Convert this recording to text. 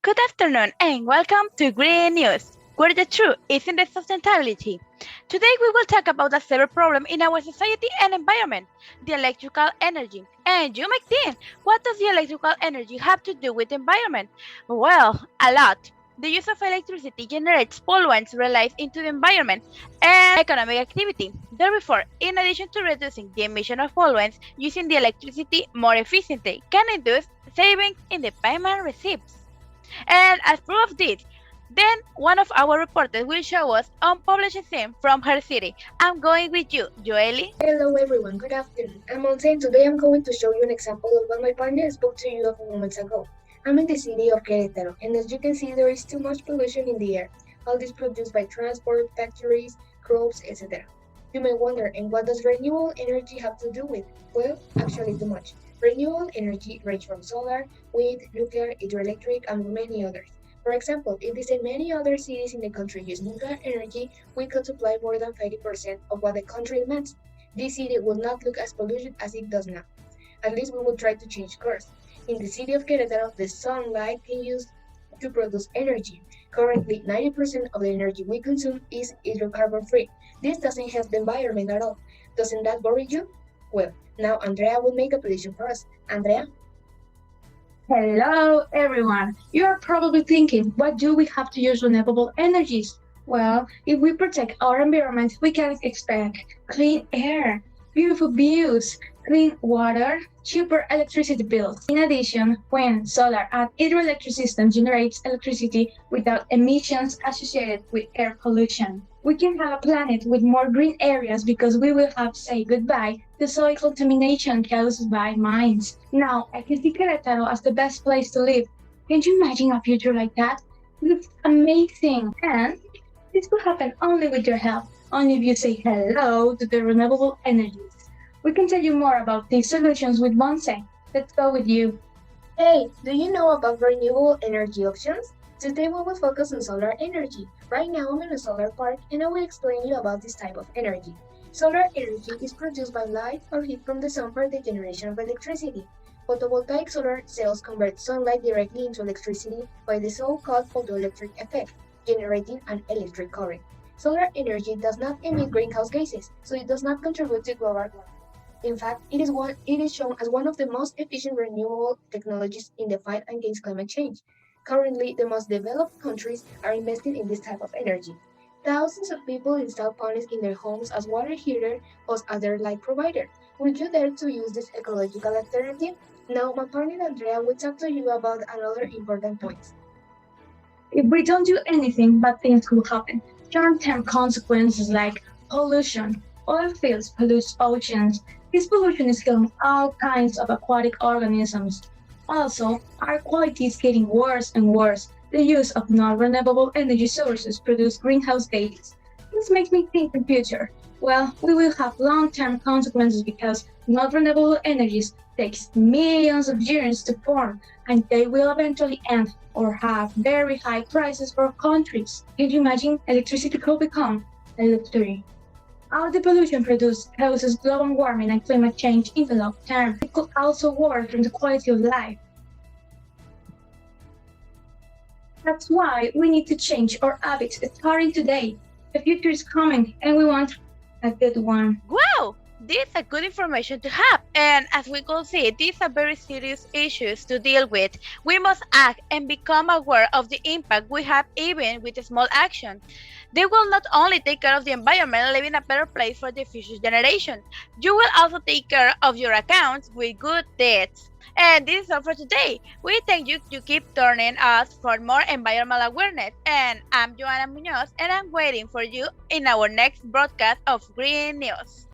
Good afternoon and welcome to Green News, where the truth is in the sustainability. Today we will talk about a severe problem in our society and environment, the electrical energy. And you might think, what does the electrical energy have to do with the environment? Well, a lot. The use of electricity generates pollutants released into the environment and economic activity. Therefore, in addition to reducing the emission of pollutants, using the electricity more efficiently can induce savings in the payment receipts. And as proof of this, then one of our reporters will show us unpublished scene from her city. I'm going with you, Yoeli. Hello everyone, good afternoon. I'm Monserrat and today I'm going to show you an example of what my partner spoke to you a few moments ago. I'm in the city of Querétaro, and as you can see there is too much pollution in the air. All this produced by transport, factories, crops, etc. You may wonder, and what does renewable energy have to do with? Well, actually too much. Renewable energy ranges from solar, wind, nuclear, hydroelectric, and many others. For example, if this and many other cities in the country use nuclear energy, we could supply more than 50% of what the country demands. This city will not look as polluted as it does now. At least we will try to change course. In the city of Querétaro, the sunlight can use to produce energy. Currently, 90% of the energy we consume is hydrocarbon free. This doesn't help the environment at all. Doesn't that worry you? Well, now Andrea will make a prediction for us. Andrea? Hello, everyone. You are probably thinking, why do we have to use renewable energies? Well, if we protect our environment, we can expect clean air, beautiful views, clean water, cheaper electricity bills. In addition, wind, solar, and hydroelectric systems generate electricity without emissions associated with air pollution. We can have a planet with more green areas because we will have said goodbye to soil contamination caused by mines. Now, I can see Querétaro as the best place to live. Can you imagine a future like that? It looks amazing. And this will happen only with your help, only if you say hello to the renewable energies. We can tell you more about these solutions with Monse. Let's go with you. Hey, do you know about renewable energy options? Today we will focus on solar energy. Right now I'm in a solar park and I will explain you about this type of energy. Solar energy is produced by light or heat from the sun for the generation of electricity. Photovoltaic solar cells convert sunlight directly into electricity by the so-called photoelectric effect, generating an electric current. Solar energy does not emit greenhouse gases, so it does not contribute to global warming. In fact, it is shown as one of the most efficient renewable technologies in the fight against climate change. Currently, the most developed countries are investing in this type of energy. Thousands of people install panels in their homes as water heater or other light provider. Would you dare to use this ecological alternative? Now, my partner Andrea will talk to you about another important point. If we don't do anything, bad things will happen. Short-term consequences like pollution. Oil fields pollute oceans. This pollution is killing all kinds of aquatic organisms. Also, air quality is getting worse and worse. The use of non-renewable energy sources produce greenhouse gases. This makes me think in future. Well, we will have long-term consequences because non-renewable energies takes millions of years to form, and they will eventually end or have very high prices for countries. Can you imagine electricity could become a luxury? All the pollution produced causes global warming and climate change in the long term. It could also worsen the quality of life. That's why we need to change our habits starting today. The future is coming and we want a good one. Wow! This is a good information to have, and as we could see, these are very serious issues to deal with. We must act and become aware of the impact we have even with a small action. They will not only take care of the environment, leaving a better place for the future generation. You will also take care of your accounts with good deeds. And this is all for today. We thank you to keep turning us for more environmental awareness. And I'm Jhoanna Muñoz, and I'm waiting for you in our next broadcast of Green News.